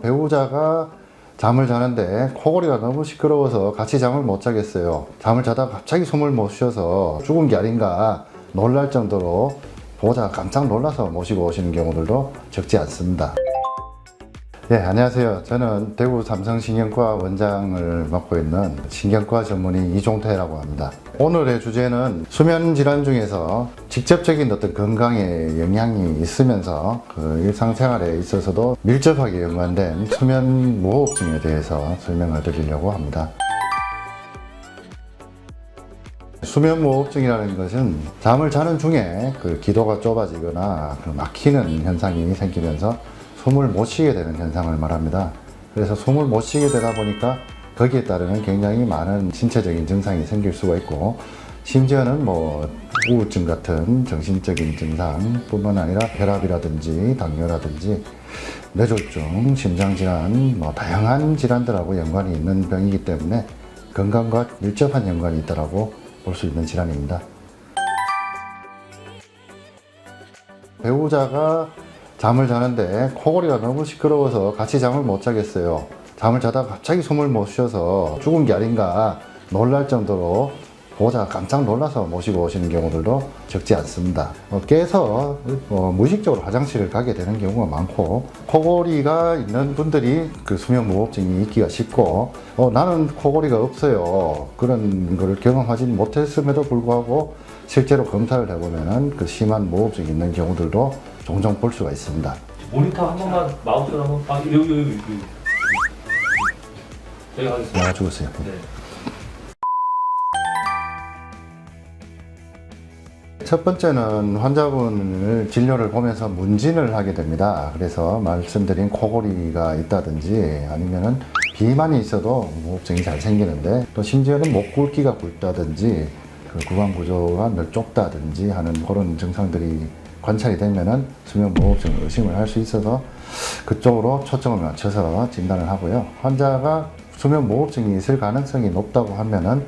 배우자가 잠을 자는데 코골이가 너무 시끄러워서 같이 잠을 못 자겠어요. 잠을 자다가 갑자기 숨을 못 쉬어서 죽은 게 아닌가 놀랄 정도로 보호자가 깜짝 놀라서 모시고 오시는 경우들도 적지 않습니다. 네, 안녕하세요. 저는 대구 삼성신경과 원장을 맡고 있는 신경과 전문의 이종태라고 합니다. 오늘의 주제는 수면 질환 중에서 직접적인 어떤 건강에 영향이 있으면서 그 일상생활에 있어서도 밀접하게 연관된 수면 무호흡증에 대해서 설명을 드리려고 합니다. 수면 무호흡증이라는 것은 잠을 자는 중에 그 기도가 좁아지거나 그 막히는 현상이 생기면서 숨을 못 쉬게 되는 현상을 말합니다. 그래서 숨을 못 쉬게 되다 보니까 거기에 따르는 굉장히 많은 신체적인 증상이 생길 수가 있고, 심지어는 뭐 우울증 같은 정신적인 증상뿐만 아니라 혈압이라든지 당뇨라든지 뇌졸중, 심장질환, 뭐 다양한 질환들하고 연관이 있는 병이기 때문에 건강과 밀접한 연관이 있다고 볼 수 있는 질환입니다. 배우자가 잠을 자는데 코골이가 너무 시끄러워서 같이 잠을 못 자겠어요. 잠을 자다가 갑자기 숨을 못 쉬어서 죽은 게 아닌가 놀랄 정도로 보호자가 깜짝 놀라서 모시고 오시는 경우들도 적지 않습니다. 깨서 무의식적으로 화장실을 가게 되는 경우가 많고, 코골이가 있는 분들이 그 수면 무호흡증이 있기가 쉽고, 나는 코골이가 없어요, 그런 걸 경험하지 못했음에도 불구하고 실제로 검사를 해보면은 그 심한 무호흡증이 있는 경우들도 종종 볼 수가 있습니다. 모니터 한 번만, 마우스 한 번, 여기. 제가 하겠습니다. 나가지고 있어요. 네. 첫 번째는 환자분을 진료를 보면서 문진을 하게 됩니다. 그래서 말씀드린 코골이가 있다든지 아니면은 비만이 있어도 무호흡증이 잘 생기는데, 또 심지어는 목 굵기가 굵다든지 그 구강 구조가 좁다든지 하는 그런 증상들이 관찰이 되면은 수면 무호흡증 의심을 할 수 있어서 그쪽으로 초점을 맞춰서 진단을 하고요. 환자가 수면 무호흡증이 있을 가능성이 높다고 하면은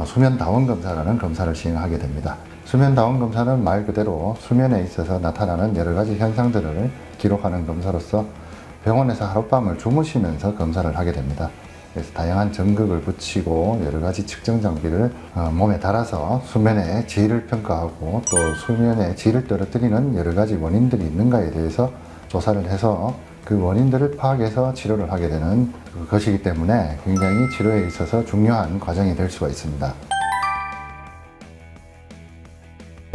수면 다원 검사라는 검사를 시행하게 됩니다. 수면 다원 검사는 말 그대로 수면에 있어서 나타나는 여러 가지 현상들을 기록하는 검사로서 병원에서 하룻밤을 주무시면서 검사를 하게 됩니다. 그래서 다양한 전극을 붙이고 여러 가지 측정 장비를 몸에 달아서 수면의 질을 평가하고, 또 수면의 질을 떨어뜨리는 여러 가지 원인들이 있는가에 대해서 조사를 해서 그 원인들을 파악해서 치료를 하게 되는 것이기 때문에 굉장히 치료에 있어서 중요한 과정이 될 수가 있습니다.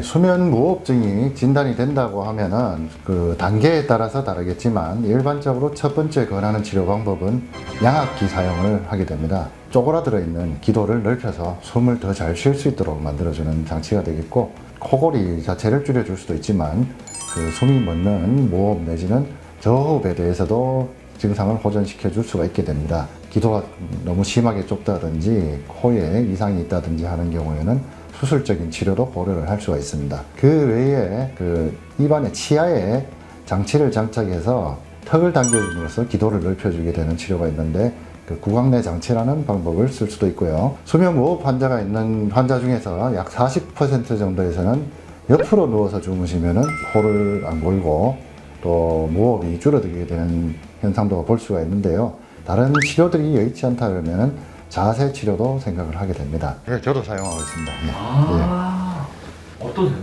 수면 무호흡증이 진단이 된다고 하면은 그 단계에 따라서 다르겠지만, 일반적으로 첫 번째 권하는 치료 방법은 양압기 사용을 하게 됩니다. 쪼그라들어 있는 기도를 넓혀서 숨을 더 잘 쉴 수 있도록 만들어주는 장치가 되겠고, 코골이 자체를 줄여줄 수도 있지만 그 숨이 멎는 무호흡 내지는 저호흡에 대해서도 증상을 호전시켜 줄 수가 있게 됩니다. 기도가 너무 심하게 좁다든지 코에 이상이 있다든지 하는 경우에는 수술적인 치료도 고려를 할 수가 있습니다. 그 외에 그 입안의 치아에 장치를 장착해서 턱을 당겨줌으로써 기도를 넓혀주게 되는 치료가 있는데, 그 구강내 장치라는 방법을 쓸 수도 있고요. 수면 무호흡 환자가 있는 환자 중에서 약 40% 정도에서는 옆으로 누워서 주무시면은 코를 안 골고 또 무호흡이 줄어들게 되는 현상도 볼 수가 있는데요. 다른 치료들이 여의치 않다 그러면은 자세 치료도 생각을 하게 됩니다. 네, 저도 사용하고 있습니다. 네. 어떠세요?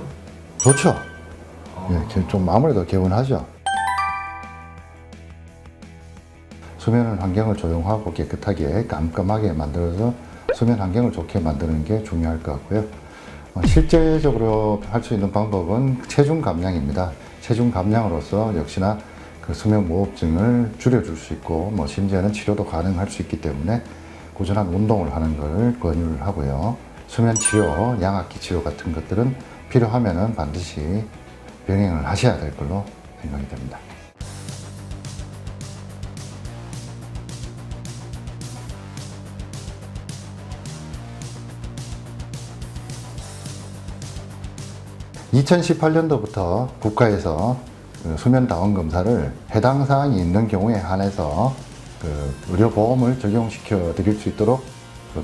좋죠. 네, 좀 아무래도 개운하죠. 수면 환경을 조용하고 깨끗하게 깜깜하게 만들어서 수면 환경을 좋게 만드는 게 중요할 것 같고요. 실제적으로 할 수 있는 방법은 체중 감량입니다. 체중 감량으로서 역시나 그 수면 무호흡증을 줄여줄 수 있고, 심지어는 치료도 가능할 수 있기 때문에 꾸준한 운동을 하는 걸 권유를 하고요. 수면 치료, 양압기 치료 같은 것들은 필요하면은 반드시 병행을 하셔야 될 걸로 생각이 됩니다. (2018년도부터) 국가에서 수면 다원 검사를 해당 사항이 있는 경우에 한해서 의료보험을 적용시켜 드릴 수 있도록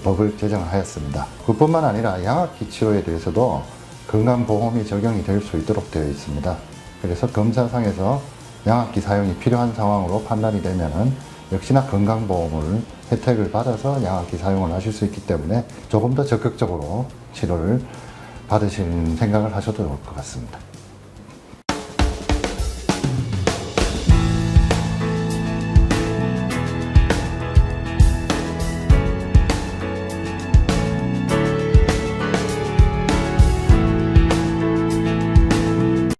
법을 제정하였습니다. 그뿐만 아니라 양압기 치료에 대해서도 건강보험이 적용이 될 수 있도록 되어 있습니다. 그래서 검사상에서 양압기 사용이 필요한 상황으로 판단이 되면은 역시나 건강보험을 혜택을 받아서 양압기 사용을 하실 수 있기 때문에 조금 더 적극적으로 치료를 받으시는 생각을 하셔도 좋을 것 같습니다.